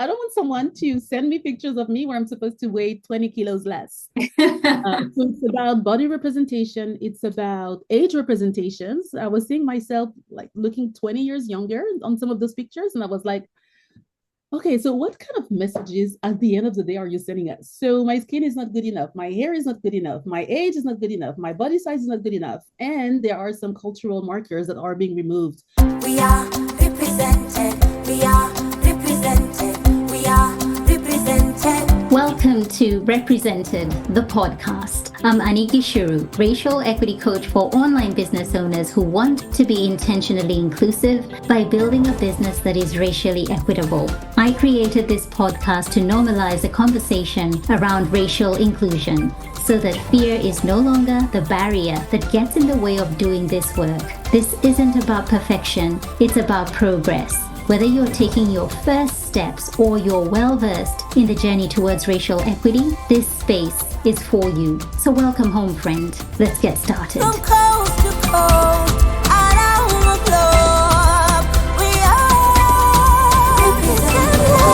I don't want someone to send me pictures of me where I'm supposed to weigh 20 kilos less. So it's about body representation. It's about age representations. I was seeing myself like looking 20 years younger on some of those pictures. And I was like, okay, so what kind of messages at the end of the day are you sending us? So my skin is not good enough. My hair is not good enough. My age is not good enough. My body size is not good enough. And there are some cultural markers that are being removed. We are represented. We are represented. We are represented. Welcome to Represented, the podcast. I'm Aniki Shuru, racial equity coach for online business owners who want to be intentionally inclusive by building a business that is racially equitable. I created this podcast to normalize a conversation around racial inclusion so that fear is no longer the barrier that gets in the way of doing this work. This isn't about perfection, it's about progress. Whether you're taking your first steps or you're well-versed in the journey towards racial equity, this space is for you. So welcome home, friend. Let's get started. From coast to coast, around the globe, we are represented. We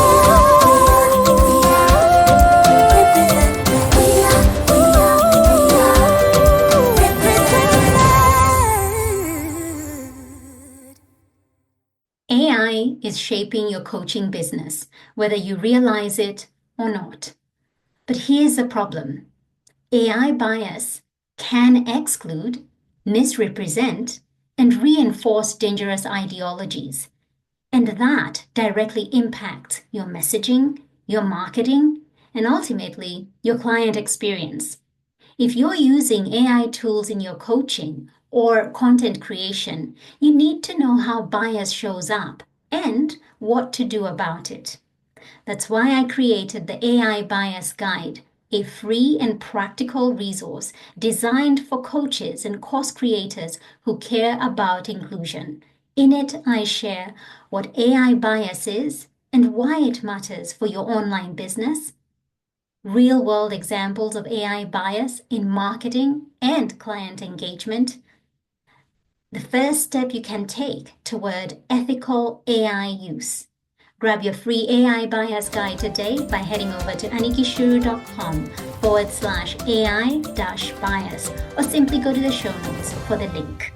are represented. We are represented. AI is shaping your coaching business, whether you realize it or not. But here's the problem. AI bias can exclude, misrepresent, and reinforce dangerous ideologies. And that directly impacts your messaging, your marketing, and ultimately your client experience. If you're using AI tools in your coaching or content creation, you need to know how bias shows up and what to do about it. That's why I created the AI Bias Guide, a free and practical resource designed for coaches and course creators who care about inclusion. In it, I share what AI bias is and why it matters for your online business, real-world examples of AI bias in marketing and client engagement, the first step you can take toward ethical AI use. Grab your free AI bias guide today by heading over to anikishuru.com/AI-bias or simply go to the show notes for the link.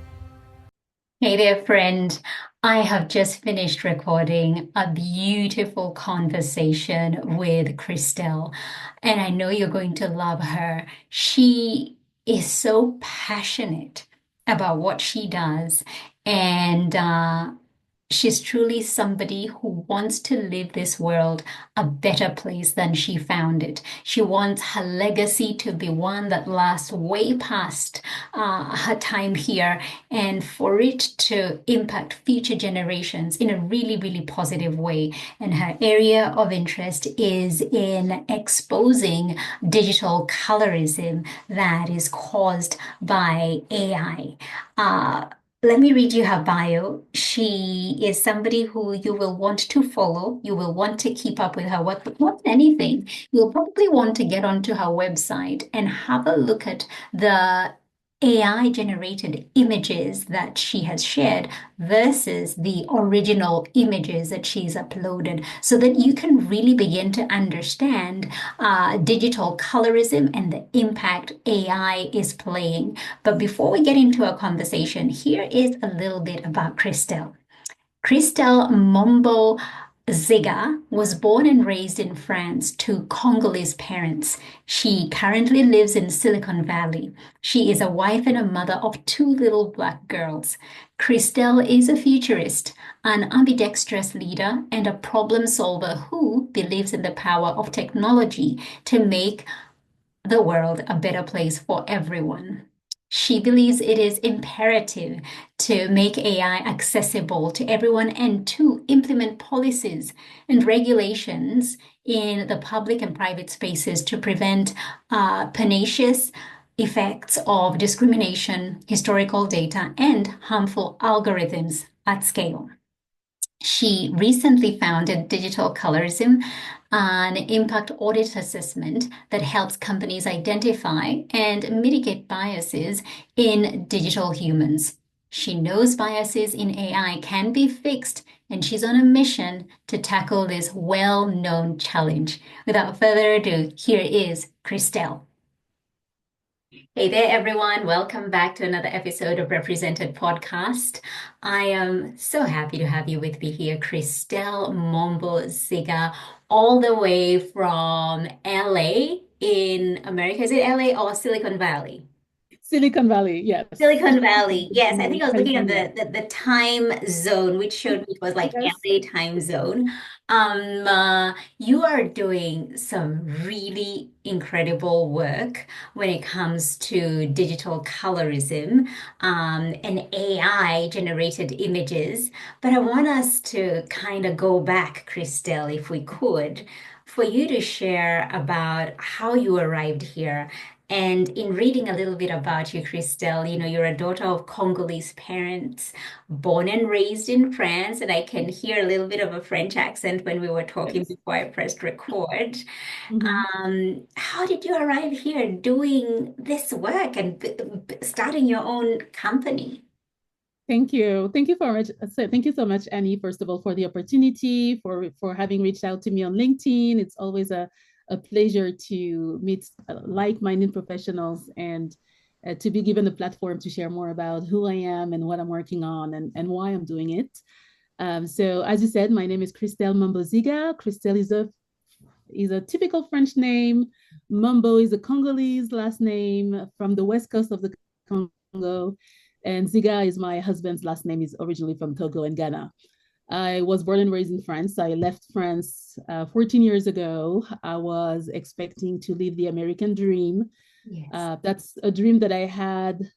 Hey there, friend. I have just finished recording a beautiful conversation with Christelle, and I know you're going to love her. She is so passionate about what she does, and she's truly somebody who wants to leave this world a better place than she found it. She wants her legacy to be one that lasts way past her time here, and for it to impact future generations in a really, really positive way. And her area of interest is in exposing digital colorism that is caused by AI. Let me read you her bio. She is somebody who you will want to follow. You will want to keep up with her work, but more than anything, you'll probably want to get onto her website and have a look at the AI-generated images that she has shared versus the original images that she's uploaded so that you can really begin to understand digital colorism and the impact AI is playing. But before we get into our conversation, here is a little bit about Christelle. Christelle Mombo-Zigah was born and raised in France to Congolese parents. She currently lives in Silicon Valley. She is a wife and a mother of 2 little Black girls. Christelle is a futurist, an ambidextrous leader, and a problem solver who believes in the power of technology to make the world a better place for everyone. She believes it is imperative to make AI accessible to everyone and to implement policies and regulations in the public and private spaces to prevent pernicious effects of discrimination, historical data, and harmful algorithms at scale. She recently founded Digital Colorism, an impact audit assessment that helps companies identify and mitigate biases in digital humans. She knows biases in AI can be fixed, and she's on a mission to tackle this well-known challenge. Without further ado, here is Christelle. Hey there, everyone. Welcome back to another episode of Represented Podcast. I am so happy to have you with me here, Christelle Mombo-Zigah, all the way from LA in America. Is it LA or Silicon Valley? Silicon Valley, yes. Silicon Valley. Yes, I think I was looking at California. the time zone, which showed me it was like Yes. LA time zone. You are doing some really incredible work when it comes to digital colorism, and AI generated images. But I want us to kind of go back, Christelle, if we could, for you to share about how you arrived here. And in reading a little bit about you, Christelle, you're a daughter of Congolese parents, born and raised in France, and I can hear a little bit of a French accent when we were talking Yes. before I pressed record. Mhm. How did you arrive here doing this work and starting your own company? Thank you. Thank you so much, Annie, first of all, for the opportunity, for having reached out to me on LinkedIn. It's always a pleasure to meet like-minded professionals and to be given a platform to share more about who I am and what I'm working on and why I'm doing it. So as you said, my name is Christelle Mombo-Zigah. Christelle is a typical French name. Mombo is a Congolese last name from the west coast of the Congo. And Ziga is my husband's last name, is originally from Togo and Ghana. I was born and raised in France. I left France 14 years ago. I was expecting to live the American dream. Yes. That's a dream that I had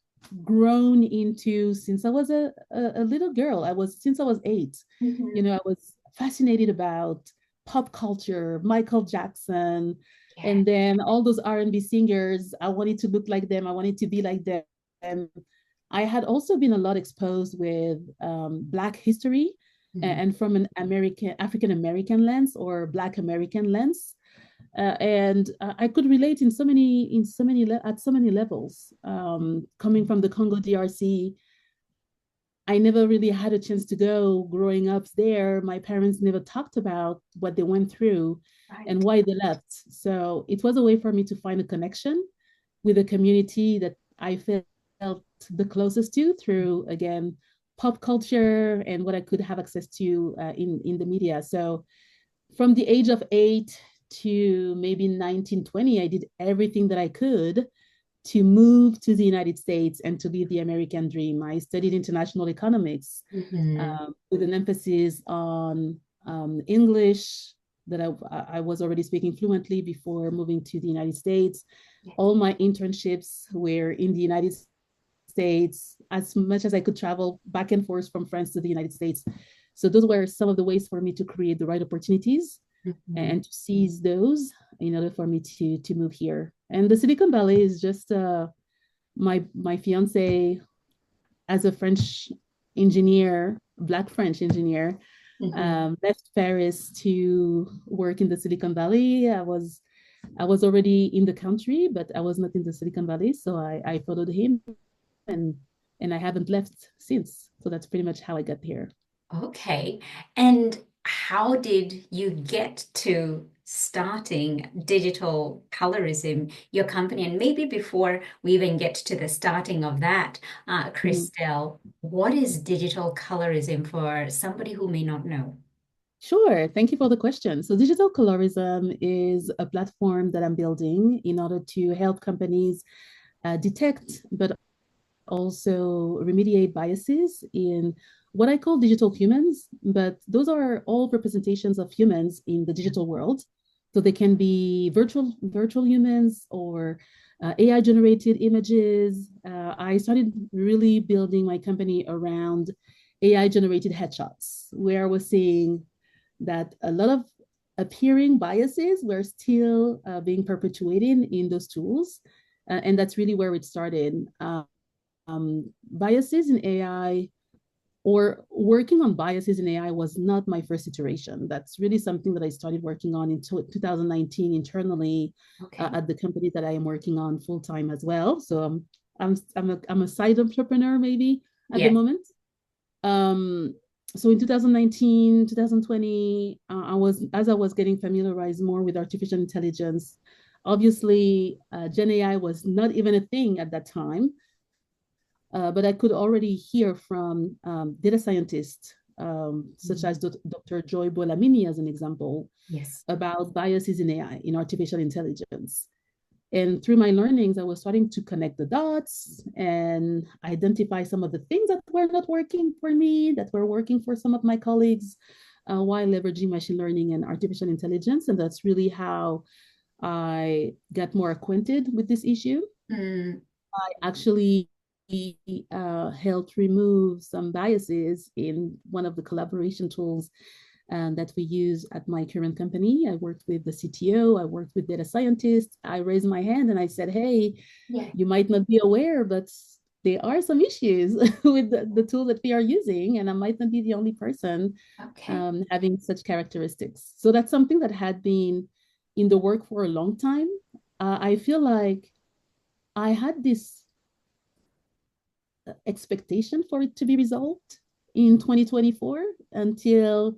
grown into since I was a little girl. Since I was 8. Mhm. I was fascinated about pop culture, Michael Jackson, Yeah. and then all those R&B singers. I wanted to look like them. I wanted to be like them. And I had also been a lot exposed with Black history Mhm. and from an African American lens or Black American lens. And I could relate at so many levels. Coming from the Congo DRC, I never really had a chance to go growing up there. My parents never talked about what they went through and Right. why they left. So it was a way for me to find a connection with a community that I felt the closest to through, again, pop culture and what I could have access to in the media. So from the age of 8 to maybe 19, 20, I did everything that I could to move to the United States and to live the American dream. I studied international economics Mhm. with an emphasis on English that I was already speaking fluently before moving to the United States. Yes. All my internships were in the United States, as much as I could travel back and forth from France to the United States. So those were some of the ways for me to create the right opportunities Mhm. and to seize those in order for me to move here. And the Silicon Valley is just my fiance as a French engineer, Black French engineer, Mhm. left Paris to work in the Silicon Valley. I was already in the country, but I was not in the Silicon Valley, so I followed him and I haven't left since. So that's pretty much how I got here. Okay. And how did you get to starting Digital Colorism, your company? And maybe before we even get to the starting of that, Mhm. Christelle, what is Digital Colorism for somebody who may not know? Sure. Thank you for the question. So, Digital Colorism is a platform that I'm building in order to help companies detect, but also remediate biases in what I call digital humans. But those are all representations of humans in the digital world. So they can be virtual humans or AI generated images. I started really building my company around AI generated headshots, where I was seeing that a lot of appearing biases were still being perpetuated in those tools. And that's really where it started. Biases in AI or working on biases in AI was not my first iteration. That's really something that I started working on in 2019 internally Okay. at the company that I am working on full time as well. So I'm a side entrepreneur maybe, at the Yes. moment. Um, so in 2019, 2020, as I was getting familiarized more with artificial intelligence, obviously Gen AI was not even a thing at that time, but I could already hear from data scientists such Mm. as Dr. Joy Bolamini, as an example, Yes. about biases in AI, in artificial intelligence. And through my learnings, I was starting to connect the dots and identify some of the things that were not working for me, that were working for some of my colleagues, while leveraging machine learning and artificial intelligence. And that's really how I got more acquainted with this issue. Mm. I actually helped remove some biases in one of the collaboration tools that we use at my current company. I worked with the CTO, I worked with data scientists. I raised my hand and I said, hey, Yeah. you might not be aware, but there are some issues with the tool that we are using, and I might not be the only person Okay. having such characteristics. So that's something that had been in the work for a long time. I feel like I had this expectation for it to be resolved in 2024 until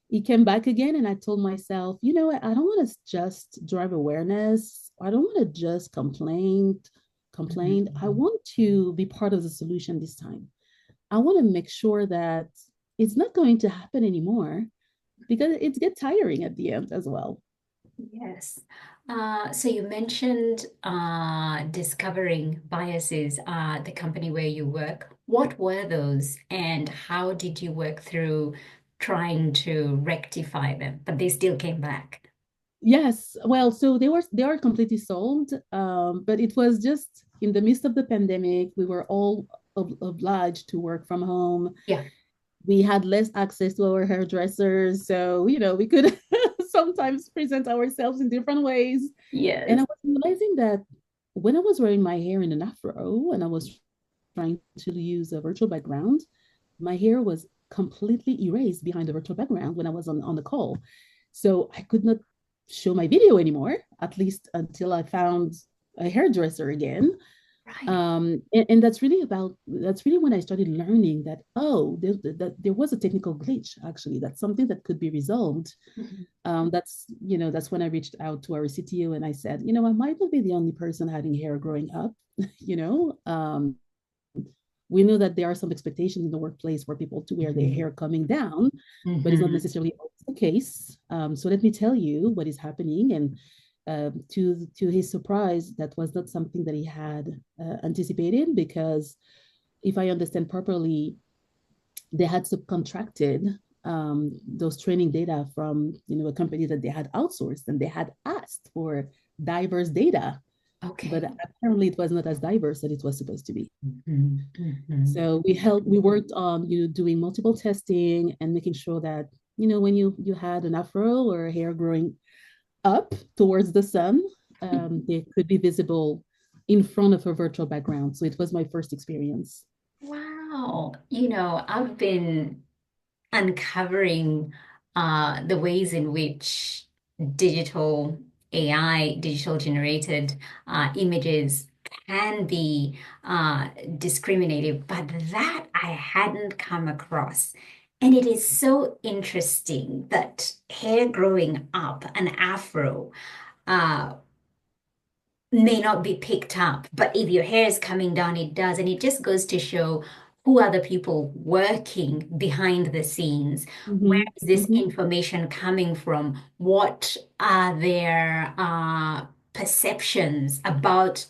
it came back again. And I told myself, you know what, I don't want to just drive awareness. I don't want to just complain. I Mhm. want to be part of the solution this time. I want to make sure that it's not going to happen anymore because it gets tiring at the end as well. Yes. So you mentioned discovering biases at the company where you work. What were those, and how did you work through trying to rectify them? But they still came back. Yes, well, so they are completely solved, but it was just in the midst of the pandemic. We were all obliged to work from home. Yeah. We had less access to our hairdressers, so we could sometimes present ourselves in different ways. And I Yes. was realizing that when I was wearing my hair in an afro and I was trying to use a virtual background, my hair was completely erased behind the virtual background when I was on the call. So I could not show my video anymore, at least until I found a hairdresser again. Right. And that's really when I started learning that, oh, there was a technical glitch. Actually, that's something that could be resolved. Mhm. That's when I reached out to our CTO and I said, I might not be the only person having hair growing up. you know we know that there are some expectations in the workplace for people to wear their hair coming down, but it's not Mhm. necessarily always the case. So let me tell you what is happening. And to his surprise, that was not something that he had anticipated, because if I understand properly, they had subcontracted those training data from a company that they had outsourced, and they had asked for diverse data, but Okay. apparently it was not as diverse as it was supposed to be. Mhm. Mhm. So we worked on doing multiple testing and making sure that when you had an afro or hair growing up towards the sun, they could be visible in front of a virtual background. So it was my first experience. Wow. I've been uncovering the ways in which digital AI, digital generated images can be discriminative, but that I hadn't come across. And it is so interesting that hair growing up, an afro, uh, may not be picked up, but if your hair is coming down, it does. And it just goes to show who are the people working behind the scenes. Where Mm-hmm. is this Mm-hmm. information coming from? What are their perceptions about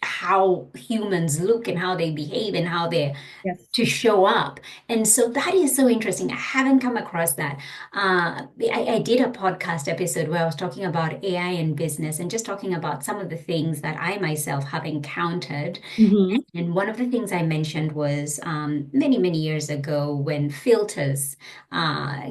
how humans look and how they behave and how they're Yes. to show up. And so that is so interesting. I haven't come across that. I did a podcast episode where I was talking about AI and business and just talking about some of the things that I myself have encountered. Mm-hmm. And one of the things I mentioned was many, many years ago when filters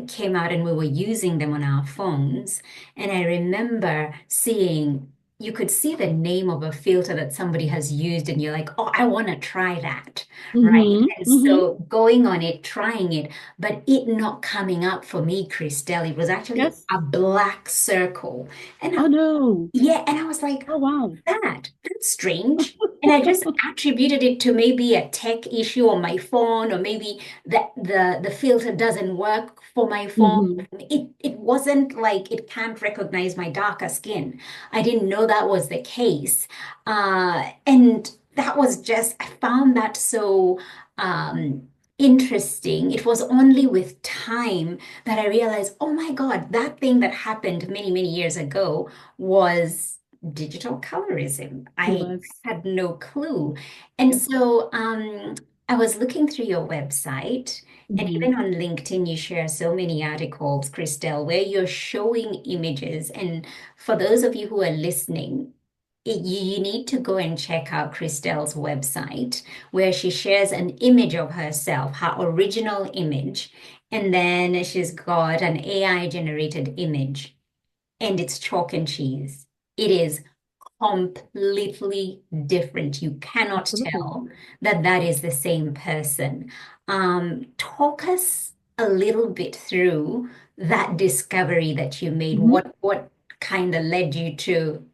came out and we were using them on our phones. And I remember seeing, you could see the name of a filter that somebody has used, and you're like, oh, I want to try that. right? Mm-hmm. And Mm-hmm. so going on it, trying it, but it not coming up for me, Christelle, it was actually Yes. a black circle. And Oh no. yeah, and I was like, Oh wow. that's strange. And I just attributed it to maybe a tech issue on my phone, or maybe the filter doesn't work for my phone. Mm-hmm. It wasn't like it can't recognize my darker skin. I didn't know that was the case. And that was just, I found that so interesting. It was only with time that I realized, oh my God, that thing that happened many, many years ago was digital colorism. It I was. had no clue. And Yep. so I was looking through your website, and Mm-hmm. even on LinkedIn, you share so many articles, Christelle, where you're showing images. And for those of you who are listening, you need to go and check out Christelle's website, where she shares an image of herself, her original image, and then she's got an AI generated image, and it's chalk and cheese. It is completely different. You cannot Absolutely. tell that that is the same person. Talk us a little bit through that discovery that you made. Mm-hmm. What kind of led you to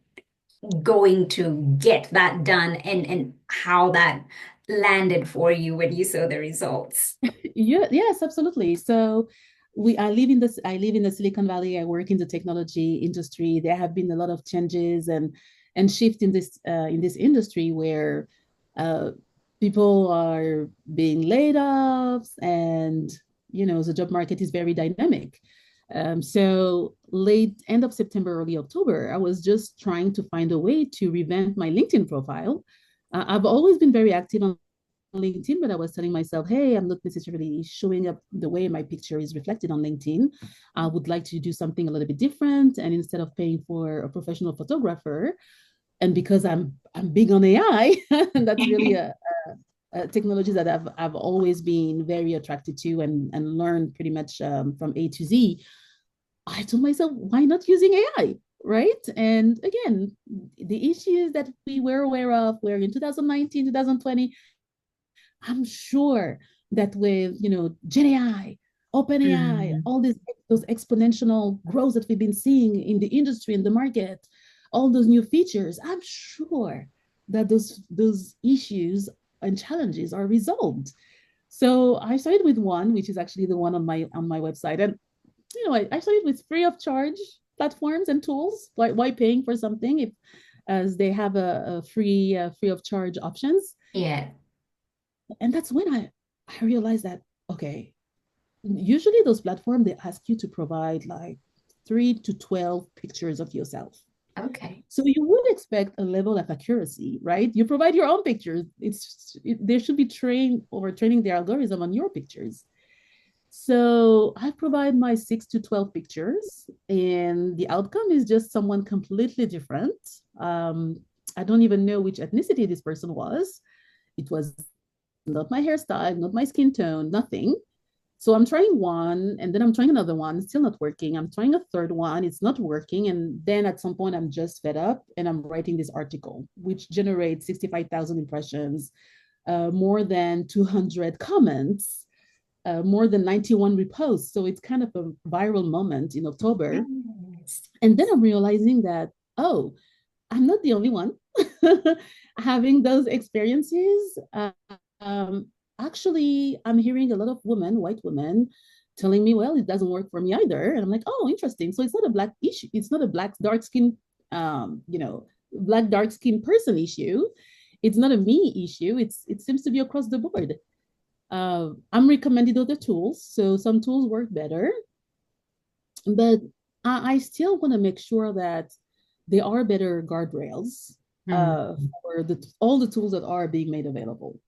going to get that done, and how that landed for you when you saw the results? Yeah, yes, absolutely. So I live in the Silicon Valley. I work in the technology industry. There have been a lot of changes and shift in this industry where uh, people are being laid off, and the job market is very dynamic. So late end of September, early October, I was just trying to find a way to revamp my LinkedIn profile. I've always been very active on LinkedIn, but I was telling myself, hey, I'm not necessarily showing up the way my picture is reflected on LinkedIn. I would like to do something a little bit different. And instead of paying for a professional photographer, and because I'm big on AI, and that's really a technology that I've always been very attracted to and learned pretty much from A to Z. I told myself, why not using AI? Right. And again, the issues that we were aware of were in 2019, 2020. I'm sure that with Gen AI, Open AI, Mm. all those exponential growth that we've been seeing in the industry and the market, all those new features, I'm sure that those issues and challenges are resolved. So I started with one, which is actually the one on my website, and I started with free of charge platforms and tools. Why paying for something if as they have a free of charge options? Yeah. And that's when I realized that, okay, usually those platforms, they ask you to provide like 3 to 12 pictures of yourself. Okay. So you would expect a level of accuracy, right? You provide your own pictures. They should be trained over training the algorithm on your pictures. So I provide my 6 to 12 pictures, and the outcome is just someone completely different. I don't even know which ethnicity this person was. It was not my hairstyle, not my skin tone, nothing. So I'm trying one, and then I'm trying another one, it's still not working. I'm trying a third one, it's not working. And then at some point, I'm just fed up and I'm writing this article, which generates 65,000 impressions, more than 200 comments, more than 91 reposts. So it's kind of a viral moment in October. Yes. And then I'm realizing that, oh, I'm not the only one having those experiences. Um, Actually, I'm hearing a lot of women, white women, telling me, well, it doesn't work for me either. And I'm like, oh, interesting. So it's not a black issue. It's not a black dark skin, black dark skin person issue. It's not a me issue. It seems to be across the board. I'm recommending other tools. So some tools work better, but I still want to make sure that there are better guardrails Mm. for all the tools that are being made available,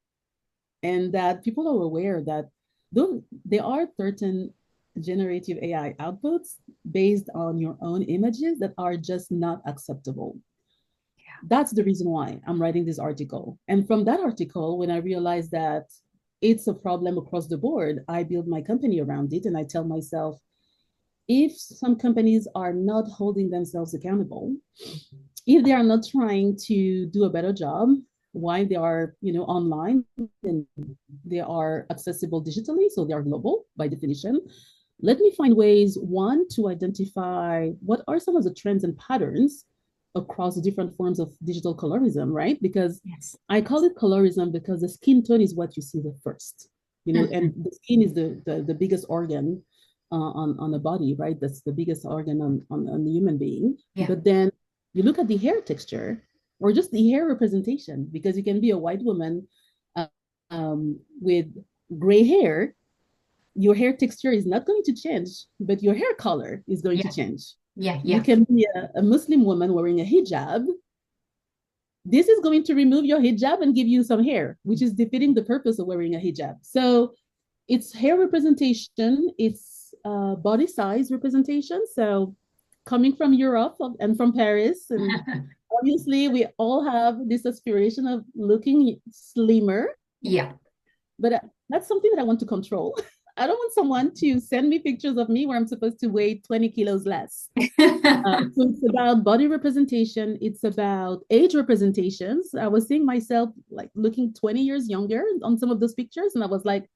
and that people are aware that though there are certain generative AI outputs based on your own images that are just not acceptable. That's the reason why I'm writing this article. And from that article, when I realized that it's a problem across the board, I build my company around it, and I tell myself, if some companies are not holding themselves accountable, if they are not trying to do a better job, why they are, online, and they are accessible digitally, so they are global by definition. Let me find ways, one, to identify what are some of the trends and patterns across the different forms of digital colorism, right? Because Yes. I call it colorism because the skin tone is what you see the first, and the skin is the biggest organ on the body, right? That's the biggest organ on the human being. Yeah. But then you look at the hair texture or just the hair representation, because you can be a white woman uh, with gray hair. Your hair texture is not going to change, but your hair color is going to Yeah. change. Yeah. You Yeah. can be a Muslim woman wearing a hijab. This is going to remove your hijab and give you some hair, which is defeating the purpose of wearing a hijab. So it's hair representation, it's body size representation. So coming from Europe and from Paris, and obviously we all have this aspiration of looking slimmer, Yeah. but that's something that I want to control. I don't want someone to send me pictures of me where I'm supposed to weigh 20 kilos less. So it's about body representation. It's about age representations. I was seeing myself like looking 20 years younger on some of those pictures. And I was like,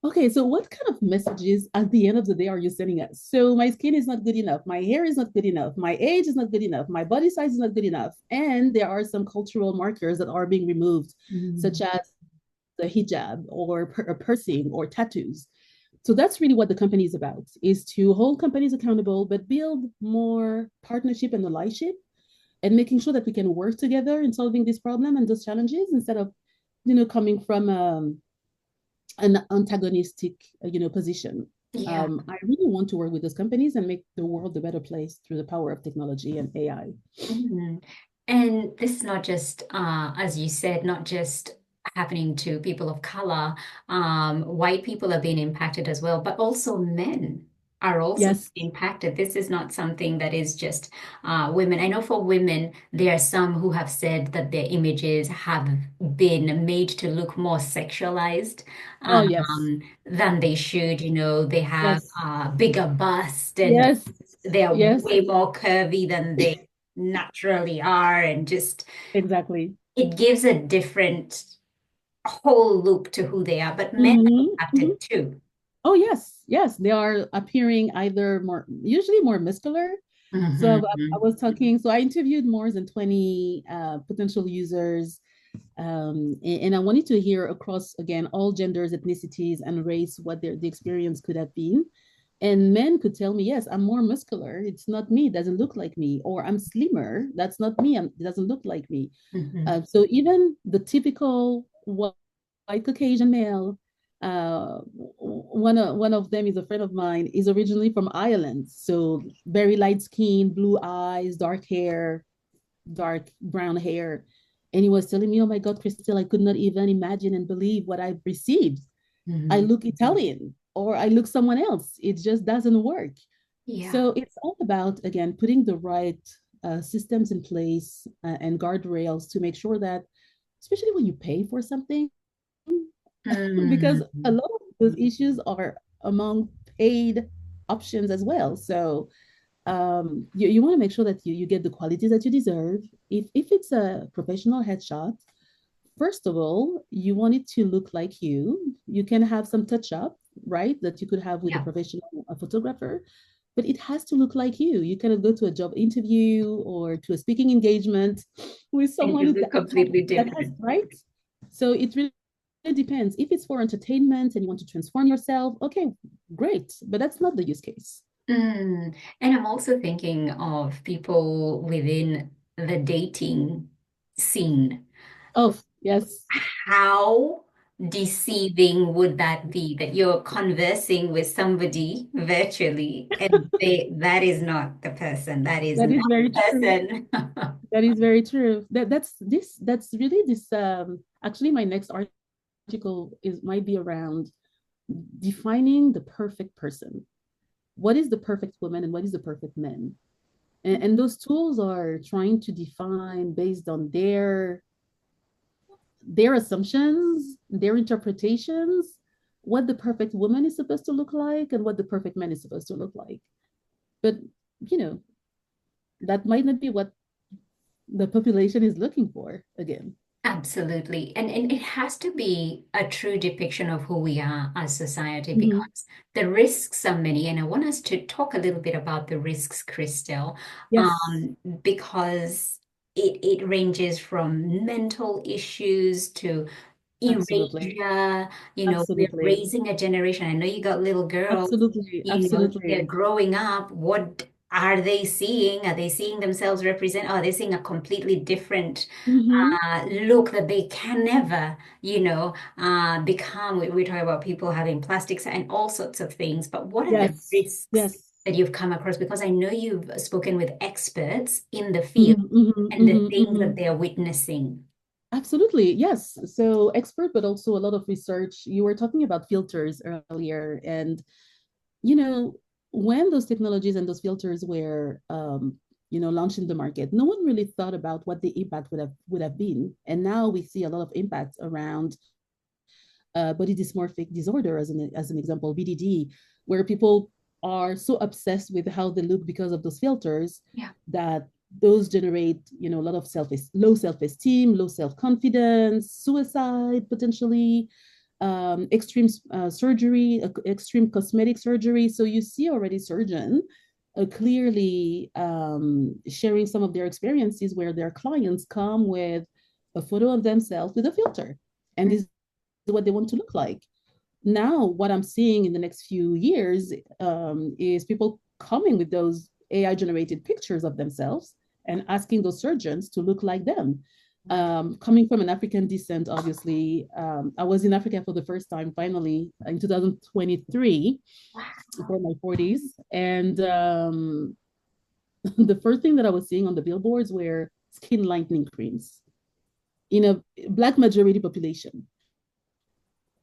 okay, so what kind of messages at the end of the day are you sending us? So my skin is not good enough. My hair is not good enough. My age is not good enough. My body size is not good enough. And there are some cultural markers that are being removed, such as the hijab or piercing or tattoos. So that's really what the company is about, is to hold companies accountable, but build more partnership and allyship, and making sure that we can work together in solving this problem and those challenges, instead of, coming from an antagonistic, position. Yeah. I really want to work with those companies and make the world a better place through the power of technology and AI. Mhm. And this is not just, as you said, not just happening to people of color. White people are being impacted as well, but also men are also Yes. impacted. This is not something that is just women. I know for women, there are some who have said that their images have been made to look more sexualized Oh, yes. than they should. They have Yes. bigger bust and Yes. they are Yes. way more curvy than they naturally are, and just Exactly. it gives a different whole look to who they are. But men are Mm-hmm. Mm-hmm. impacted too. Oh, yes. Yes. They are appearing either usually more muscular. So I Mhm. was talking, so I interviewed more than 20 potential users. And I wanted to hear across, again, all genders, ethnicities, and race, what the experience could have been. And men could tell me, yes, I'm more muscular. It's not me. It doesn't look like me. Or I'm slimmer. That's not me. It doesn't look like me. Mhm. So even the typical white Caucasian male, one of them is a friend of mine, is originally from Ireland. So very light skin, blue eyes, dark hair, dark brown hair. And he was telling me, oh my God, Christelle, I could not even imagine and believe what I've received. I Mhm. look Italian or I look someone else. It just doesn't work. Yeah. So it's all about, again, putting the right systems in place and guardrails to make sure that, especially when you pay for something, because a Mhm. lot of those issues are among paid options as well. So you want to make sure that you get the quality that you deserve. If it's a professional headshot, first of all, you want it to look like you. You can have some touch up, right? That you could have with a Yeah. professional photographer, but it has to look like you. You cannot go to a job interview or to a speaking engagement with And someone you look completely that has, different. right? So it really depends. If it's for entertainment and you want to transform yourself, okay, great. But that's not the use case. And I'm also thinking of people within the dating scene. Oh, yes. How deceiving would that be that you're conversing with somebody virtually and that is not the person. That is That not is very the true. person. That is very true. That's really this actually my next article is might be around defining the perfect person. What is the perfect woman and what is the perfect man? And those tools are trying to define based on their assumptions, their interpretations, what the perfect woman is supposed to look like and what the perfect man is supposed to look like. But you know, that might not be what the population is looking for again. Absolutely. And it has to be a true depiction of who we are as society Mhm. because the risks are many. And I want us to talk a little bit about the risks, Christelle, Yes, because it ranges from mental issues to absolutely. erasure. We're Absolutely. raising a generation. I know you got little girls, Absolutely. they're Absolutely. growing up. What are they seeing? Are they seeing themselves represent? Are they seeing a completely different Hmm. look that they can never, become? We talk about people having plastics and all sorts of things, but what are the Yes. risks Yes. that you've come across? Because I know you've spoken with experts in the field Hmm. Hmm. and the Hmm. things Hmm. that they're witnessing. Absolutely. Yes. So expert, but also a lot of research. You were talking about filters earlier, and you know, when those technologies and those filters were launched in the market, no one really thought about what the impact would have been. And now we see a lot of impact around body dysmorphic disorder, as an example, BDD, where people are so obsessed with how they look because of those filters Yeah. that those generate, a lot of low self-esteem, low self-confidence, suicide potentially, extreme surgery, extreme cosmetic surgery. So you see already surgeon clearly sharing some of their experiences where their clients come with a photo of themselves with a filter, and this what they want to look like. Now, what I'm seeing in the next few years is people coming with those AI generated pictures of themselves and asking those surgeons to look like them. Coming from an African descent, obviously, I was in Africa for the first time finally in 2023 Wow. for my 40s. And the first thing that I was seeing on the billboards were skin lightening creams in a Black majority population.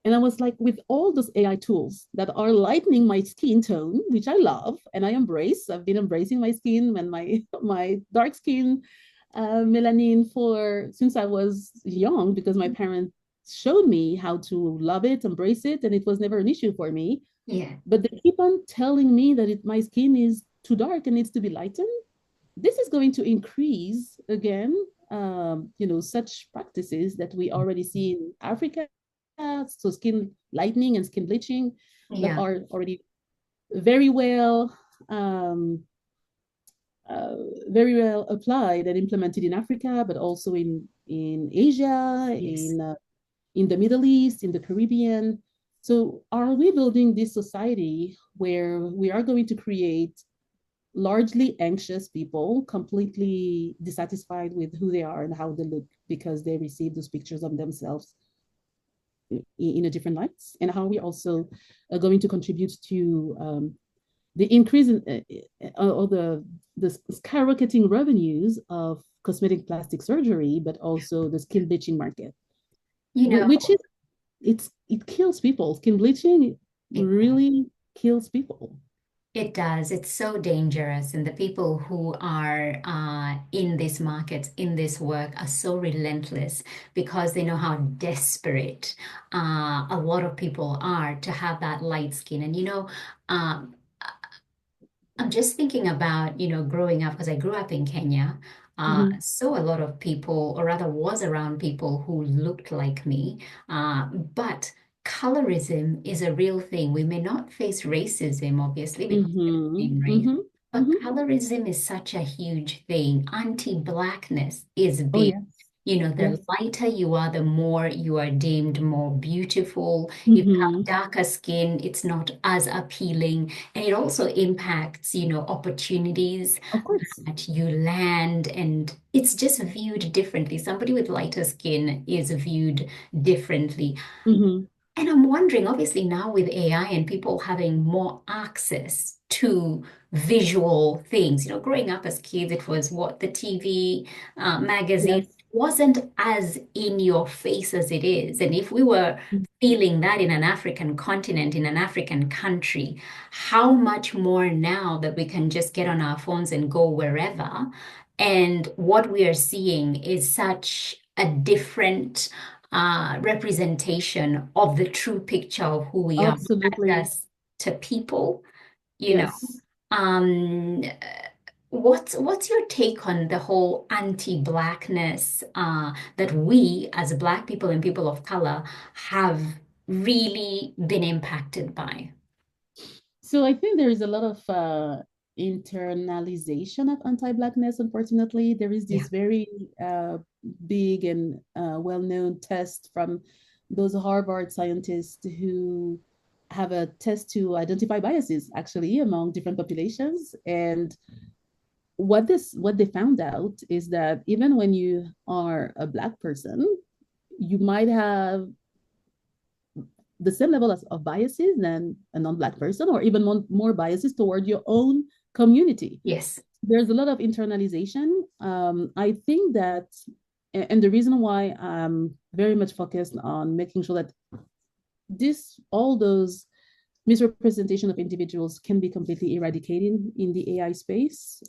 And I was like, with all those AI tools that are lightening my skin tone, which I love and I embrace, I've been embracing my skin and my my dark skin melanin for since I was young because my parents showed me how to love it, embrace it, and it was never an issue for me. Yeah. But they keep on telling me that my skin is too dark and needs to be lightened. This is going to increase again, such practices that we already see in Africa, so skin lightening and skin bleaching, that Yeah. are already very well, um, uh, very well applied and implemented in Africa, but also in Asia, Yes. in the Middle East, in the Caribbean. So, are we building this society where we are going to create largely anxious people, completely dissatisfied with who they are and how they look because they receive those pictures of themselves in a different light? And how are we also going to contribute to the increase in or the skyrocketing revenues of cosmetic plastic surgery, but also the skin bleaching market, You know, which is it kills people. Skin bleaching it really kills people. it does. It's so dangerous, and the people who are in these markets, in this work, are so relentless because they know how desperate a lot of people are to have that light skin. And um, I'm just thinking about, growing up, because I grew up in Kenya. Mhm. Saw a lot of people, or rather was around people who looked like me. But colorism is a real thing. We may not face racism, obviously, because we're the Mhm. same race, Mhm. but Mhm. colorism is such a huge thing. Anti-blackness is Oh big. yes. The Yes. lighter you are, the more you are deemed more beautiful. If you have Mhm. darker skin, it's not as appealing. And it also impacts, opportunities Of course. that you land, and it's just viewed differently. Somebody with lighter skin is viewed differently. Mhm. And I'm wondering, obviously, now with AI and people having more access to visual things, growing up as kids, it was what the TV, magazine Yes. wasn't as in your face as it is. And if we were feeling that in an African continent, in an African country, how much more now that we can just get on our phones and go wherever. And what we are seeing is such a different representation of the true picture of who we are, not Absolutely. just to people, you know. Yes. Um, what's your take on the whole anti-blackness that we as Black people and people of color have really been impacted by? So I think there is a lot of internalization of anti-Blackness, unfortunately. There is Yeah. this very big and well-known test from those Harvard scientists who have a test to identify biases actually among different populations. And what they found out is that even when you are a Black person, you might have the same level of biases than a non-Black person, or even more biases toward your own community. Yes. There's a lot of internalization. I think that, and the reason why I'm very much focused on making sure that all those misrepresentation of individuals can be completely eradicated in the AI space,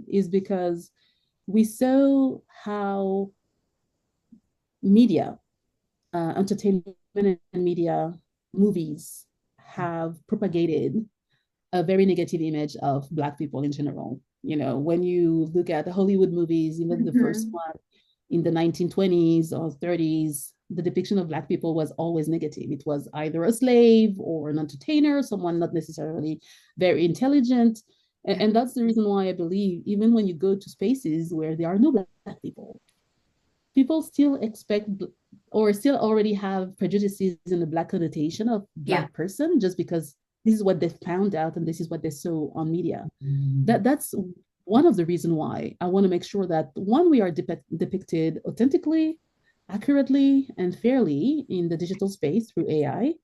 is because we saw how media, entertainment and media, movies have propagated a very negative image of Black people in general. You know, when you look at the Hollywood movies, even the first Mhm. one in the 1920s or 30s, the depiction of Black people was always negative. It was either a slave or an entertainer, someone not necessarily very intelligent. Yeah. And that's the reason why I believe even when you go to spaces where there are no Black people, people still expect or still already have prejudices in the Black connotation of Yeah. Black person just because this is what they found out and this is what they saw on media. That's one of the reasons why I want to make sure that one, we are depicted authentically, accurately, and fairly in the digital space through AI.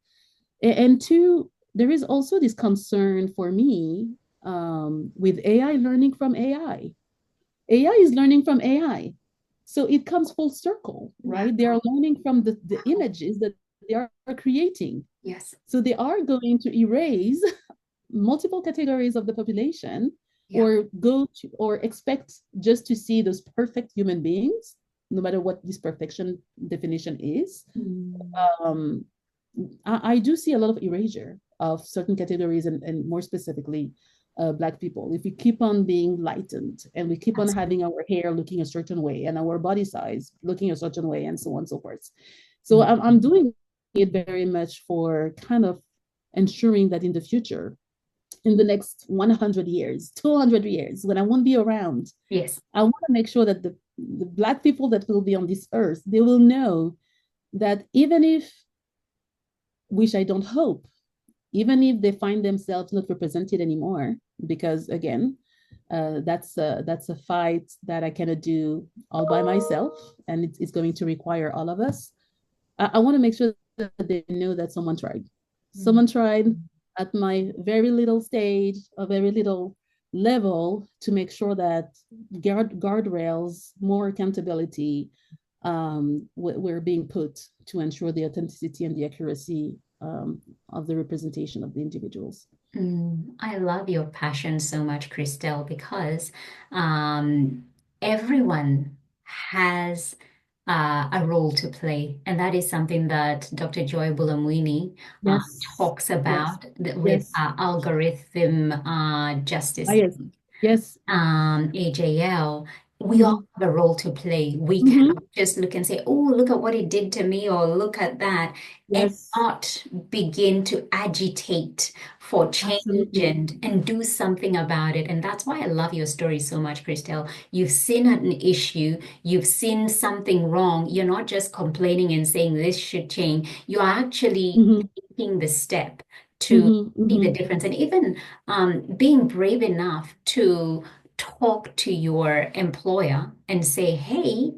And two, there is also this concern for me, with AI learning from AI. AI is learning from AI. So it comes full circle, Yeah. right? They are learning from the images that they are creating. Yes. So they are going to erase multiple categories of the population, Yeah. or go to or expect just to see those perfect human beings, no matter what this perfection definition is. Mm. um, I do see a lot of erasure of certain categories, and more specifically, Black people. If we keep on being lightened and we keep on Absolutely. having our hair looking a certain way and our body size looking a certain way, and so on and so forth. So I'm doing it very much for kind of ensuring that in the future, in the next 100 years, 200 years, when I won't be around, Yes. I want to make sure that the Black people that will be on this earth, they will know that even if, which I don't hope, even if they find themselves not represented anymore, because again, that's a fight that I cannot do all by myself, and it's going to require all of us. I want to make sure that they know that someone tried. Mm. Someone tried at my very little stage, a very little level, to make sure that guardrails, more accountability, were being put to ensure the authenticity and the accuracy, of the representation of the individuals. I love your passion so much, Christelle, because um, everyone has a role to play. And that is something that Dr. Joy Bulamwini Yes, talks yes, about with yes. algorithm Ah, justice, yes, yes. AJL. We all Mm-hmm. have a role to play. We Mm-hmm. cannot just look and say, oh, look at what it did to me, or look at that, and Yes, not begin to agitate for change absolutely. and do something about it. And that's why I love your story so much, Christelle. You've seen an issue, you've seen something wrong. You're not just complaining and saying this should change. You're actually Mm-hmm. taking the step to Mm-hmm. see the Mm-hmm. difference, and even being brave enough to talk to your employer and say, hey,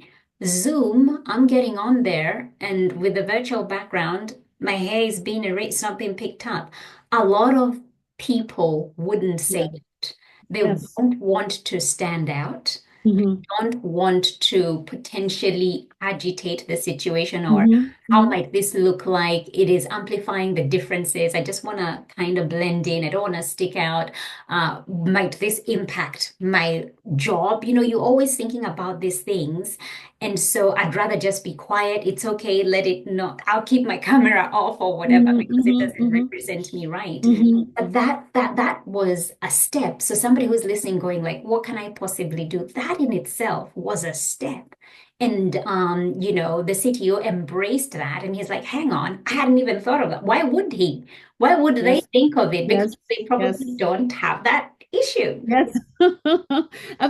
Zoom, I'm getting on there, and with the virtual background, my hair is being erased, not being picked up. A lot of people wouldn't say Yeah. it. They Yes. won't want to stand out, Mm-hmm. don't want to potentially agitate the situation or Mm-hmm. how might this look like? It is amplifying the differences. I just want to kind of blend in. I don't want to stick out. Might this impact my job? You know, you're always thinking about these things. And so I'd rather just be quiet. It's okay. Let it not, I'll keep my camera off or whatever because it doesn't represent me right. But that was a step. So somebody who's listening going like, what can I possibly do? That in itself was a step. And you know, the CTO embraced that and he's like, hang on, I hadn't even thought of that. Why would he? Why would they Yes. think of it? Because Yes. they Yes. probably don't have that issue. Yes.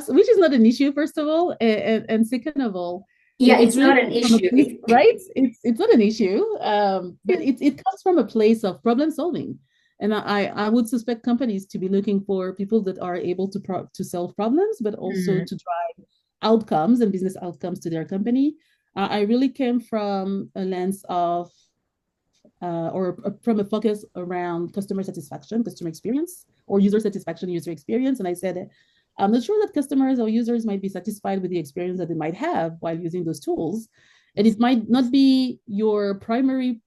Which is not an issue, first of all, and second of all, Yeah, it's it's really not an from a issue. place, right? It's not an issue, but it comes from a place of problem solving, and I would suspect companies to be looking for people that are able to solve problems, but also Mm, to drive outcomes and business outcomes to their company. I really came from a lens of or from a focus around customer satisfaction, customer experience, or user satisfaction, user experience. And I said, I'm not sure that customers or users might be satisfied with the experience that they might have while using those tools. And it might not be your primary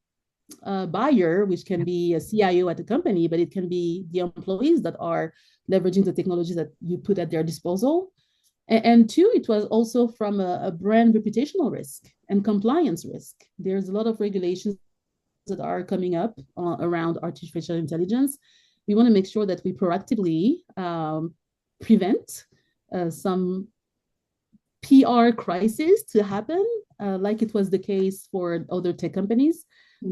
buyer, which can be a CIO at the company, but it can be the employees that are leveraging the technologies that you put at their disposal. And two, it was also from a brand reputational risk and compliance risk. There's a lot of regulations that are coming up around artificial intelligence. We want to make sure that we proactively prevent some PR crisis to happen, like it was the case for other tech companies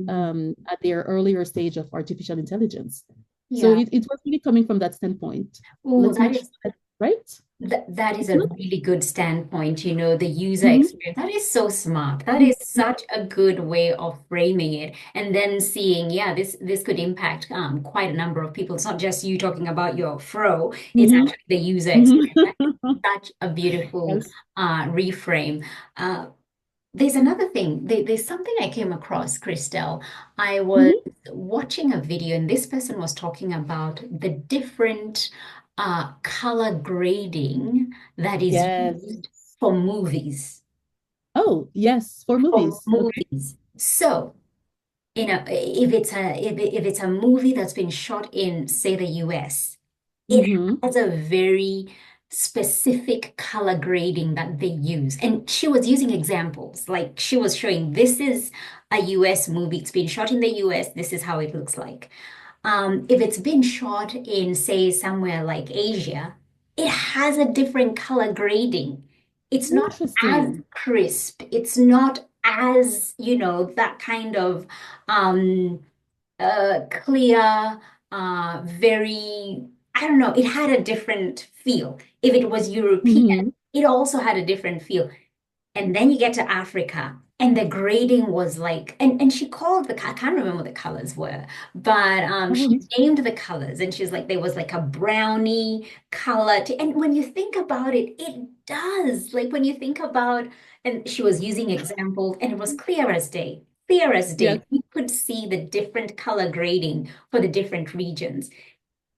at their earlier stage of artificial intelligence. So yeah. it was really coming from that standpoint. Oh, Let's that make sure is that, right? that is a really good standpoint, you know, the user Mm-hmm. experience. That is so smart. That is such a good way of framing it. And then seeing, yeah, this could impact quite a number of people. It's not just you talking about your fro, it's Mm-hmm. actually the user experience. That is Mm-hmm. such a beautiful Yes. reframe. Uh, there's another thing. There's something I came across, Christelle. I was Mm-hmm. watching a video, and this person was talking about the different color grading that is Yes. used for movies. Oh, yes, for For movies. Okay. movies. So, you know, if it's a movie that's been shot in, say, the US, it Mm-hmm. has a very specific color grading that they use. And she was using examples, like she was showing this is a US movie, it's been shot in the US, this is how it looks like. If it's been shot in, say, somewhere like Asia, it has a different color grading. It's not as Interesting. crisp. It's not as, you know, that kind of um, clear, very, I don't know, it had a different feel. If it was European, Mm-hmm. it also had a different feel. And then you get to Africa, and the grading was like, and she called I can't remember what the colors were, but she Oh, named the colors, and she's like, there was like a brownie color. And when you think about it, it does. Like when you think about, and she was using examples, and it was clear as day, clear as day. yes. You could see the different color grading for the different regions.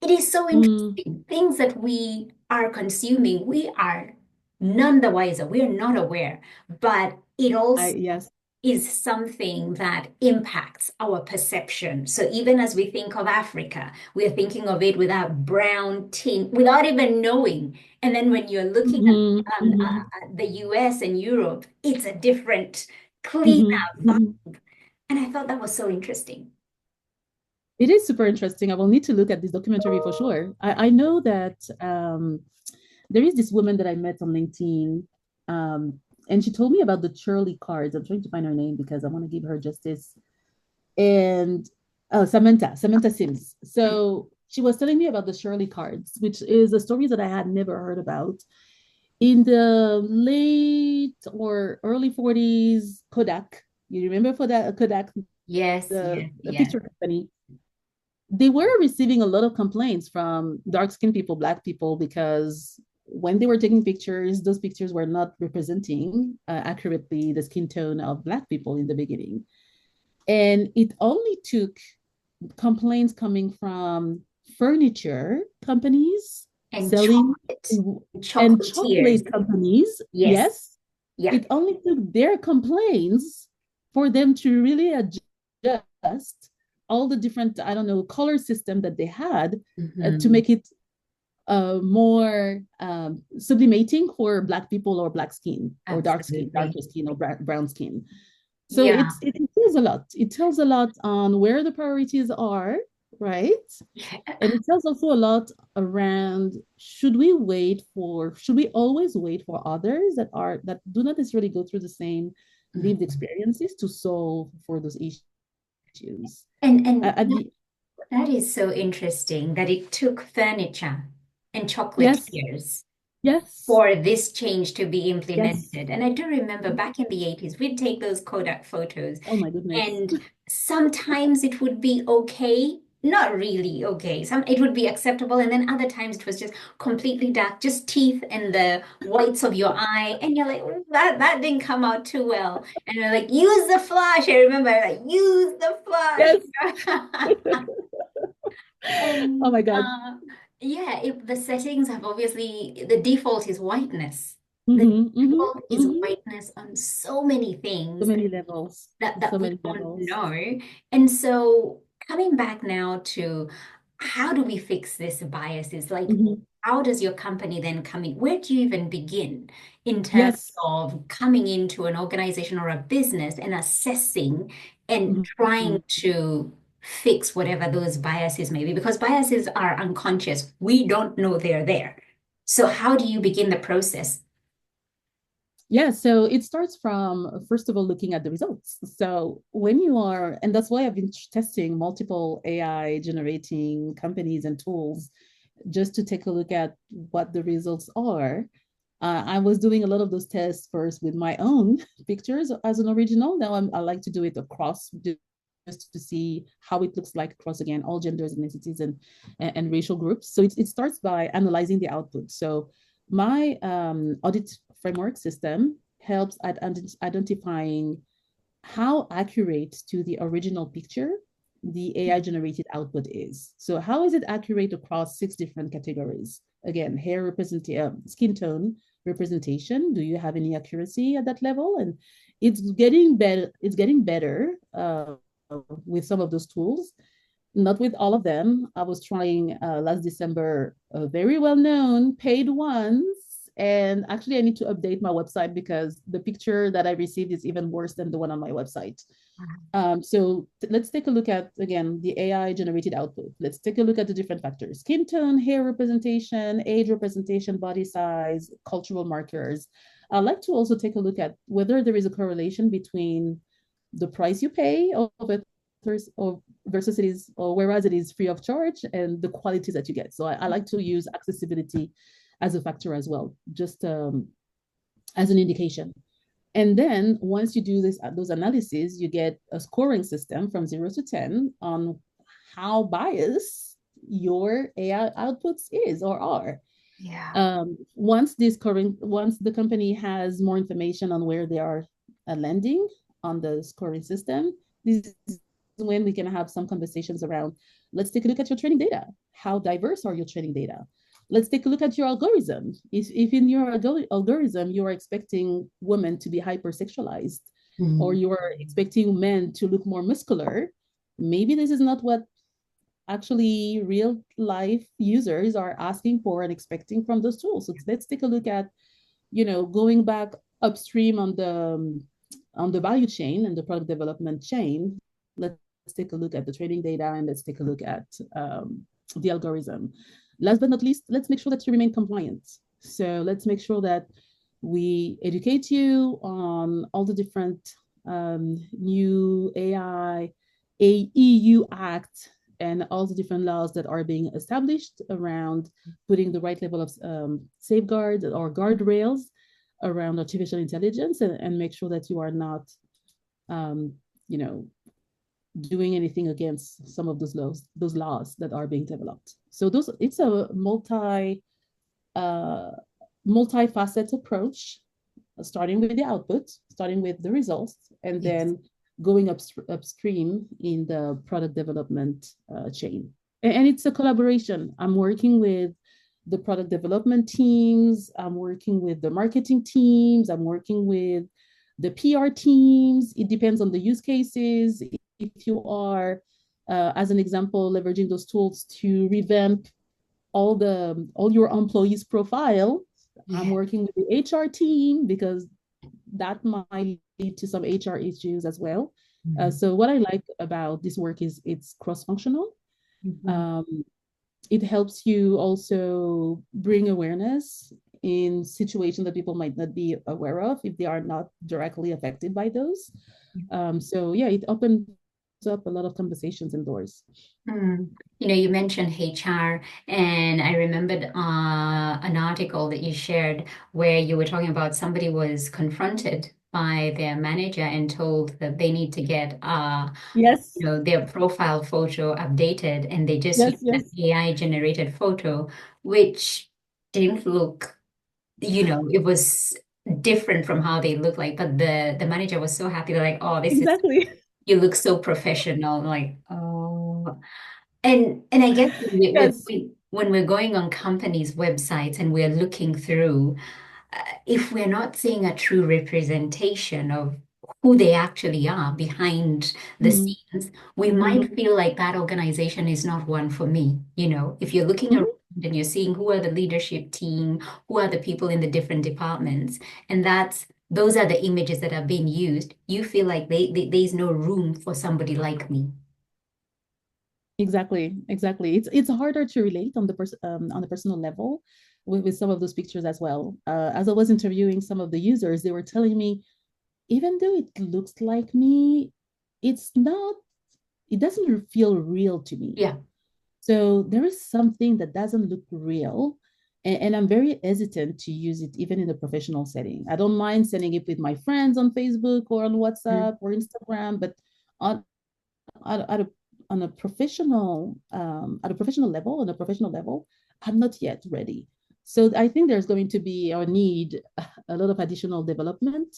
It is so Mm, interesting. Things that we are consuming, we are none the wiser. We are not aware, but it also yes. is something that impacts our perception. So even as we think of Africa, we're thinking of it with that brown tint without even knowing. And then when you're looking Mm-hmm. Mm-hmm. at the US and Europe, it's a different, cleaner Mm-hmm. vibe. Mm-hmm. And I thought that was so interesting. It is super interesting. I will need to look at this documentary for sure. I know that there is this woman that I met on LinkedIn, and she told me about the Shirley cards. I'm trying to find her name because I want to give her justice. And oh, Samantha Sims. So she was telling me about the Shirley cards, which is a story that I had never heard about. In the late or early 40s, Kodak, you remember for that Kodak, Yes, the, yes, the yes. picture company, they were receiving a lot of complaints from dark skinned people, Black people, because when they were taking pictures, those pictures were not representing accurately the skin tone of Black people in the beginning. And it only took complaints coming from furniture companies And selling chocolate, and chocolatiers. chocolate companies. Yes. Yes, Yeah. it only took their complaints for them to really adjust all the different, I don't know, color system that they had to make it more sublimating for Black people or Black skin or darker Absolutely. skin or brown skin. So Yeah. it tells a lot. It tells a lot on where the priorities are, right? And it tells also a lot around should we always wait for others that do not necessarily go through the same lived Mhm. experiences to solve for those issues. And At the that is so interesting that it took furniture and chocolate Yes, years yes, for this change to be yes. implemented. And I do remember back in the 80s, we'd take those Kodak photos, Oh my goodness. and sometimes it would be okay, not really okay. Some it would be acceptable, and then other times it was just completely dark, just teeth and the whites of your eye, and you're like, "Oh, that didn't come out too well." And you're like, use the flash. I remember like use the Yes. flash. Oh And my God. yeah, the settings have obviously the default is whiteness. The Mm-hmm. default is Mm-hmm. whiteness on so many So things many levels. that So we many don't levels. know. And so coming back now to how do we fix this biases? Like, Mm-hmm. how does your company then come in? Where do you even begin in terms Yes. of coming into an organization or a business and assessing and Mm-hmm. trying to fix whatever those biases may be? Because biases are unconscious. We don't know they're there. So how do you begin the process? Yeah, so it starts from, first of all, looking at the results. So when you are, and that's why I've been testing multiple AI generating companies and tools just to take a look at what the results are. I was doing a lot of those tests first with my own pictures as an original. Now I like to do it across just to see how it looks like across again all genders, ethnicities, and racial groups. So it starts by analyzing the output. So my audit framework system helps at identifying how accurate to the original picture the AI generated output is. So how is it accurate across 6 different categories? Again, hair skin tone representation. Do you have any accuracy at that level? And it's getting better. It's getting better with some of those tools. Not with all of them. I was trying last December a very well known paid ones. And actually, I need to update my website because the picture that I received is even worse than the one on my website. So let's take a look at, again, the AI generated output. Let's take a look at the different factors: skin tone, hair representation, age representation, body size, cultural markers. I'd like to also take a look at whether there is a correlation between the price you pay of it or versus it is, or whereas it is free of charge, and the quality that you get. So I like to use accessibility as a factor as well, just as an indication. And then once you do those analyses, you get a scoring system from 0 to 10 on how biased your AI outputs is or are. Yeah. Once the company has more information on where they are landing on the scoring system, this is when we can have some conversations around, let's take a look at your training data. How diverse are your training data? Let's take a look at your algorithm. If in your algorithm you are expecting women to be hypersexualized, or Mm. you are expecting men to look more muscular, maybe this is not what actually real life users are asking for and expecting from those tools. So let's take a look at, going back upstream on the value chain and the product development chain. Let's take a look at the training data, and let's take a look at the algorithm. Last but not least, let's make sure that you remain compliant. So let's make sure that we educate you on all the different new AI, EU Act, and all the different laws that are being established around putting the right level of safeguards or guardrails around artificial intelligence, and make sure that you are not, um, you know, doing anything against some of those laws that are being developed. So it's a uh, multifaceted approach, starting with the output, starting with the results, and Yes. then going upstream in the product development chain. And it's a collaboration. I'm working with the product development teams. I'm working with the marketing teams. I'm working with the PR teams. It depends on the use cases. If you are, as an example, leveraging those tools to revamp all your employees' profile, I'm Yeah. working with the HR team because that might lead to some HR issues as well. Mhm. So what I like about this work is it's cross-functional. Mhm. Um, it helps you also bring awareness in situations that people might not be aware of if they are not directly affected by those. So yeah, it opens up a lot of conversations and doors. Mm. You mentioned HR, and I remembered an article that you shared where you were talking about somebody was confronted by their manager and told that they need to get Yes, their profile photo updated, and they just yes, used an yes, AI generated photo, which didn't look, it was different from how they look like. But the manager was so happy. They're like, "Oh, this is exactly. you look so professional." Like, oh. And I guess Yes. when we're going on companies' websites and we're looking through, if we're not seeing a true representation of who they actually are behind the Mhm, scenes, we mhm, might feel like that organization is not one for me. If you're looking around mhm. and you're seeing who are the leadership team, who are the people in the different departments, and those are the images that are being used, you feel like there's no room for somebody like me. Exactly, exactly. It's harder to relate on on the personal level with some of those pictures as well. As I was interviewing some of the users, they were telling me, even though it looks like me, it's not, it doesn't feel real to me. Yeah. So there is something that doesn't look real. And I'm very hesitant to use it even in a professional setting. I don't mind sending it with my friends on Facebook or on WhatsApp or Instagram, but on at a on a professional on a professional level, I'm not yet ready. So I think there's going to be or need a lot of additional development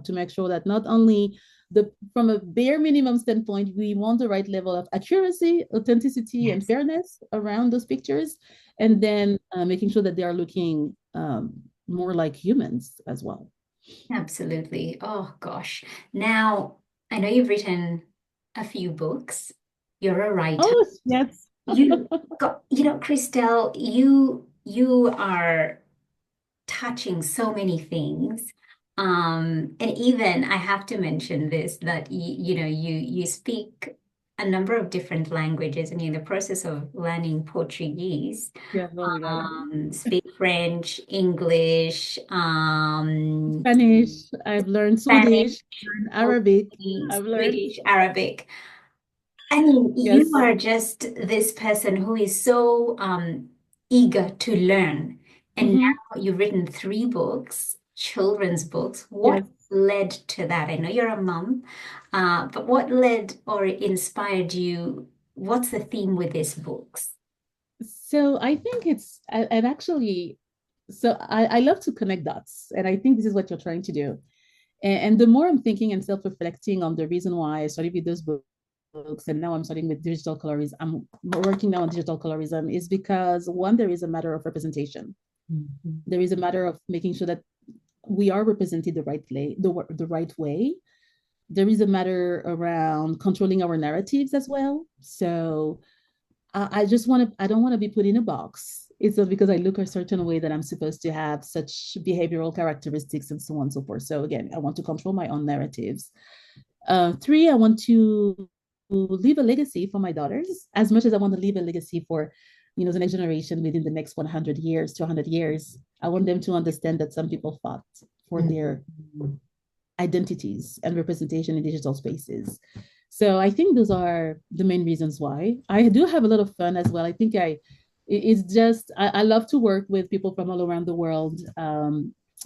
to make sure that not only the from a bare minimum standpoint, we want the right level of accuracy, authenticity, and Yes. fairness around those pictures, and then making sure that they are looking more like humans as well. Absolutely. Oh gosh. Now, I know you've written a few books. You're a writer. Oh, yes. Christelle, you are touching so many things. And even I have to mention this that you speak a number of different languages, and you're in the process of learning Portuguese, Yes, oh my God. speak French, English, Spanish. I've learned Spanish, Swedish, learned Arabic. Portuguese, I've learned, Swedish, Arabic. I mean, you yes, are just this person who is so eager to learn. And hmm, now you've written three books, children's books. What yes. led to that? I know you're a mom, but what led or inspired you? What's the theme with these books? So I think and actually, so I love to connect dots, and I think this is what you're trying to do. And the more I'm thinking and self-reflecting on the reason why I started with those books, and now I'm starting with digital colorism, I'm working now on digital colorism, is because one, there is a matter of representation. Mhm. There is a matter of making sure that we are represented the right way. There is a matter around controlling our narratives as well. So I just want to, I don't want to be put in a box. It's not because I look a certain way that I'm supposed to have such behavioral characteristics and so on and so forth. So again, I want to control my own narratives. Three, I want to leave a legacy for my daughters as much as I want to leave a legacy for, the next generation within the next 100 years, 200 years. I want them to understand that some people fought for their Mhm. identities and representation in digital spaces. So I think those are the main reasons why. I do have a lot of fun as well. I think it's just, I love to work with people from all around the world.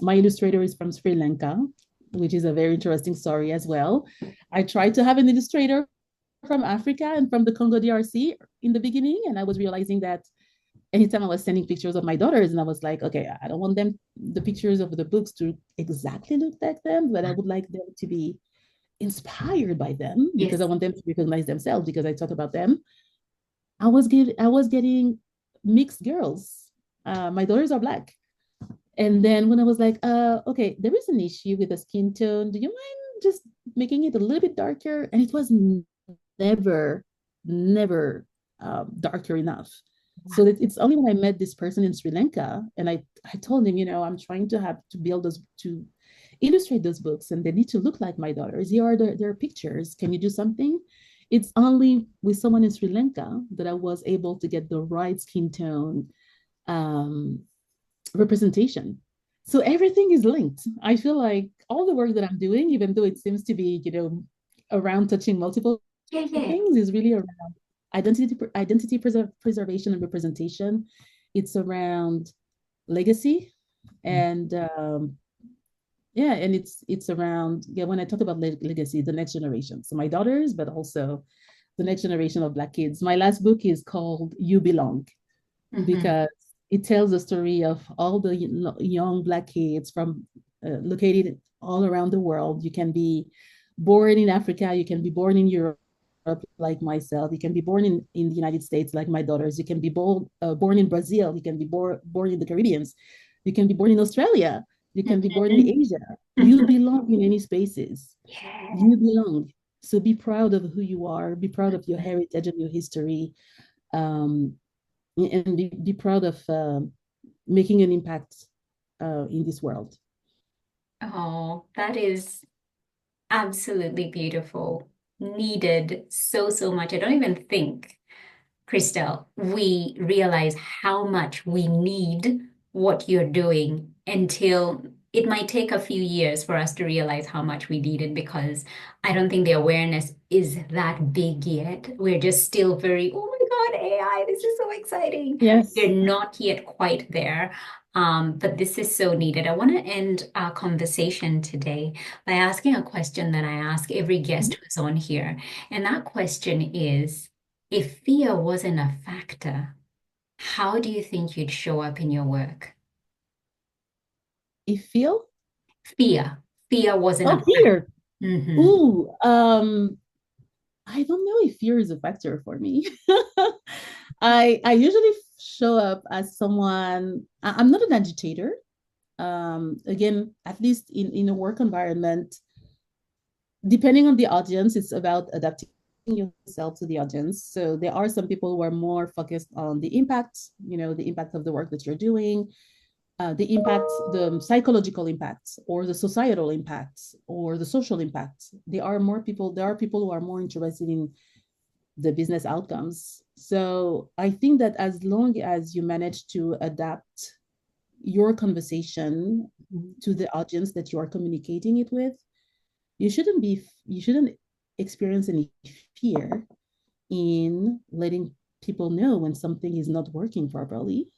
My illustrator is from Sri Lanka, which is a very interesting story as well. I tried to have an illustrator from Africa and from the Congo DRC in the beginning, and I was realizing that anytime I was sending pictures of my daughters, and I was like, okay, I don't want the pictures of the books to exactly look like them, but I would like them to be inspired by them because I Yes. want them to recognize themselves because I talk about them. I was getting mixed girls. My daughters are black. And then when I was like, okay, there is an issue with the skin tone. Do you mind just making it a little bit darker? And it was never, never darker enough. So that it's only when I met this person in Sri Lanka and I told him, I'm trying to have to build those to illustrate those books and they need to look like my daughters. Here are their pictures. Can you do something? It's only with someone in Sri Lanka that I was able to get the right skin tone um, representation. So everything is linked. I feel like all the work that I'm doing, even though it seems to be, around touching multiple Yeah, yeah. things, is really around identity preservation and representation. It's around legacy and yeah, and it's around when I talk about legacy, the next generation. So my daughters, but also the next generation of Black kids. My last book is called You Belong Mm-hmm. because it tells the story of all the young Black kids from located all around the world. You can be born in Africa, you can be born in Europe like myself, you can be born in the United States like my daughters, you can be born in Brazil, you can be born in the Caribbean, you can be born in Australia, you can be born in Asia. You belong in any spaces. Yeah. You belong. So be proud of who you are, be proud of your heritage and your history. Um, and be proud of making an impact in this world. Oh, that is absolutely beautiful. Needed so, so much. I don't even think, Christelle, we realize how much we need what you're doing until it might take a few years for us to realize how much we need it because I don't think the awareness is that big yet. We're just still very, oh my God, AI, this is so exciting. We're Yes. not yet quite there. But this is so needed. I want to end our conversation today by asking a question that I ask every guest who's on here. And that question is, if fear wasn't a factor, how do you think you'd show up in your work? You feel? Fear. Fear wasn't a Oh, factor. fear. Mm-hmm. Ooh, I don't know if fear is a factor for me. I usually show up as someone. I'm not an agitator. Again, at least in a work environment, depending on the audience, it's about adapting yourself to the audience. So there are some people who are more focused on the impact, the impact of the work that you're doing, the impact, the psychological impacts, or the societal impacts, or the social impacts. There are people who are more interested in the business outcomes. So I think that as long as you manage to adapt your conversation to the audience that you are communicating it with, you shouldn't experience any fear in letting people know when something is not working properly.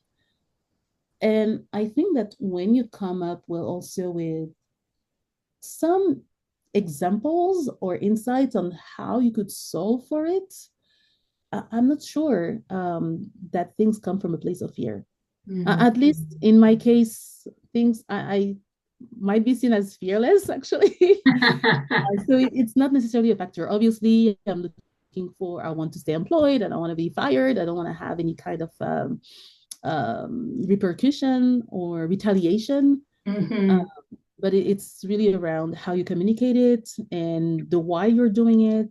And I think that when you come up with some examples or insights on how you could solve for it, I'm not sure that things come from a place of fear. Mm-hmm. At least in my case, things I might be seen as fearless, actually. So it's not necessarily a factor. Obviously, I want to stay employed. I don't want to be fired. I don't want to have any kind of repercussion or retaliation. Uh, Mm-hmm. but it's really around how you communicate it and the why you're doing it.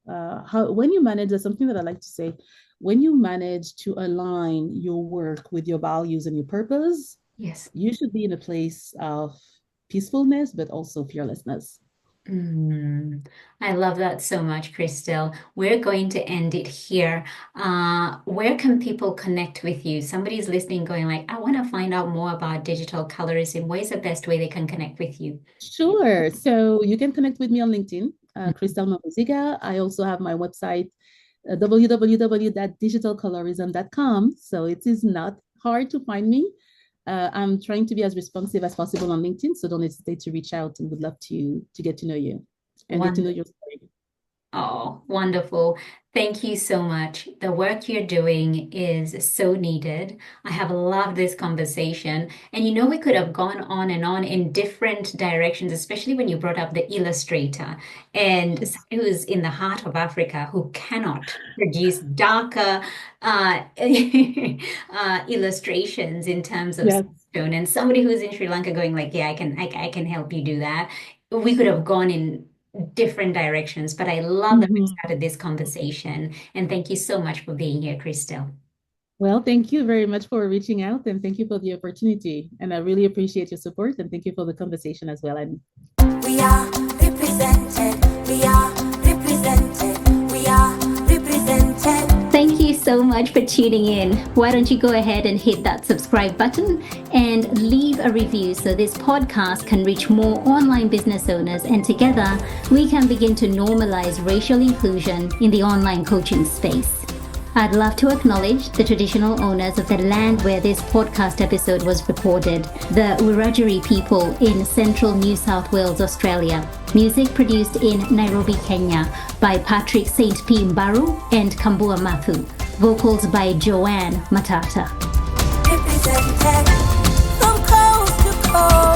How when you manage, that's something that I like to say. When you manage to align your work with your values and your purpose, Yes. you should be in a place of peacefulness, but also fearlessness. Mm. I love that so much, Christelle. We're going to end it here. Where can people connect with you? Somebody's listening, going like, I want to find out more about digital colorism. Where's the best way they can connect with you? Sure. So you can connect with me on LinkedIn, Christelle Mombo-Zigah. I also have my website, www.digitalcolorism.com. So it is not hard to find me. I'm trying to be as responsive as possible on LinkedIn, so don't hesitate to reach out and would love to get to know you and get to know Wonderful. your story. Oh, wonderful. Thank you so much. The work you're doing is so needed. I have loved this conversation. And we could have gone on and on in different directions, especially when you brought up the illustrator and somebody who's in the heart of Africa who cannot produce darker illustrations in terms of Yes. shown, and somebody who's in Sri Lanka going like, yeah, I can help you do that. We could have gone in different directions, but I love that we Mhm. started this conversation. And thank you so much for being here, Christelle. Well, thank you very much for reaching out and thank you for the opportunity. And I really appreciate your support and thank you for the conversation as well. And We are represented. We are represented. We are represented. Thank you so much for tuning in. Why don't you go ahead and hit that subscribe button and leave a review so this podcast can reach more online business owners, and together we can begin to normalize racial inclusion in the online coaching space. I'd love to acknowledge the traditional owners of the land where this podcast episode was recorded, the Wiradjuri people in central New South Wales, Australia. Music produced in Nairobi, Kenya by Patrick St. P. Mbaru and Kambua Mathu. Vocals by Joanne Matata. Represented from coast to coast.